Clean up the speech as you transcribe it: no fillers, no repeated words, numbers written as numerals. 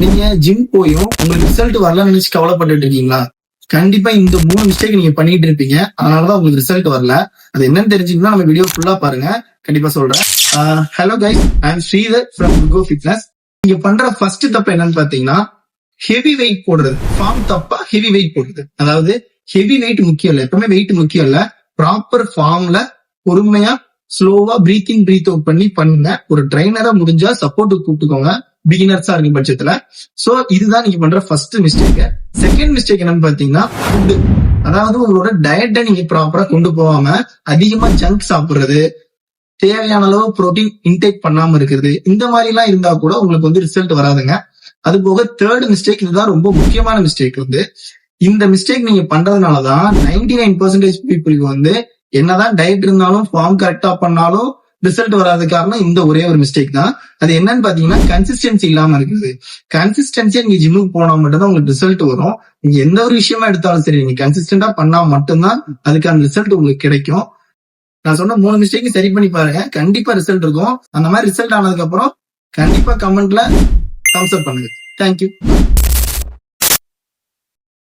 நீங்க ஜிம் போயும் உங்களுக்கு ரிசல்ட் வரலன்னு நினைச்சு கவலைப்பட்டு இருக்கீங்களா? கண்டிப்பா இந்த 3 மிஸ்டேக் நீங்க பண்ணிட்டு இருப்பீங்க. அதனாலதான் உங்களுக்கு ரிசல்ட் வரல. அது என்னன்னு தெரிஞ்சுக்கணும்னா நம்ம வீடியோ ஃபுல்லா பாருங்க. கண்டிப்பா சொல்றேன். Hello guys, I am Sridhar from go fitness. நீங்க பண்ற ஃபர்ஸ்ட் தப்பு என்னன்னு பாத்தீங்கன்னா, ஹெவி வெயிட் போடுறது. ஃபார்ம் தப்பா ஹெவி வெயிட் போடுறது. அதாவது ஹெவி வெயிட் முக்கியம் இல்ல, எப்பவுமே வெயிட் முக்கியம் இல்ல. ப்ராப்பர் ஃபார்ம்ல பொறுமையா ஸ்லோவா பிரீத் இன் பிரீத் அவுட் பண்ணி பண்ணுங்க. ஒரு ட்ரைனரா முடிஞ்சா சப்போர்ட் கூப்பிட்டுக்கோங்க, பிகினர்ஸா இருக்கும் பட்சத்துல. சோ இதுதான் நீங்க பண்ற ஃபர்ஸ்ட் மிஸ்டேக். செகண்ட் மிஸ்டேக் என்னன்னு பாத்தீங்கன்னா, ஃபுட். அதாவது உங்களோட டயட்டை நீங்க ப்ராப்பரா கொண்டு போகாம அதிகமா ஜங்க் சாப்பிடுறது, தேவையான அளவு புரோட்டீன் இன்டேக் பண்ணாம இருக்கிறது, இந்த மாதிரி எல்லாம் இருந்தா கூட உங்களுக்கு வந்து ரிசல்ட் வராதுங்க. அது போக தேர்ட் மிஸ்டேக், இதுதான் ரொம்ப முக்கியமான மிஸ்டேக். இந்த மிஸ்டேக் நீங்க பண்றதுனாலதான் 99% பீப்புளுக்கு வந்து என்னதான் டயட் இருந்தாலும் ஃபார்ம் கரெக்டா பண்ணாலும் ரிசல்ட் வராத காரணம் இந்த ஒரே ஒரு மிஸ்டேக் தான். அது என்னன்னு பாத்தீங்கன்னா, கன்சிஸ்டன்சி இல்லாம இருக்குது. கன்சிஸ்டன்சியா நீங்க ஜிம்முக்கு போனா மட்டும்தான் உங்களுக்கு ரிசல்ட் வரும். நீங்க எந்த ஒரு விஷயமா எடுத்தாலும் சரி, நீங்க கன்சிஸ்டன்டா பண்ணா மட்டும்தான் அதுக்கான ரிசல்ட் உங்களுக்கு கிடைக்கும். நான் சொன்ன 3 மிஸ்டேக் சரி பண்ணி பாருங்க, கண்டிப்பா ரிசல்ட் இருக்கும். அந்த மாதிரி ரிசல்ட் ஆனதுக்கு அப்புறம் கண்டிப்பா கமெண்ட்ல தம்ஸ் அப் பண்ணுங்க. தேங்க்யூ.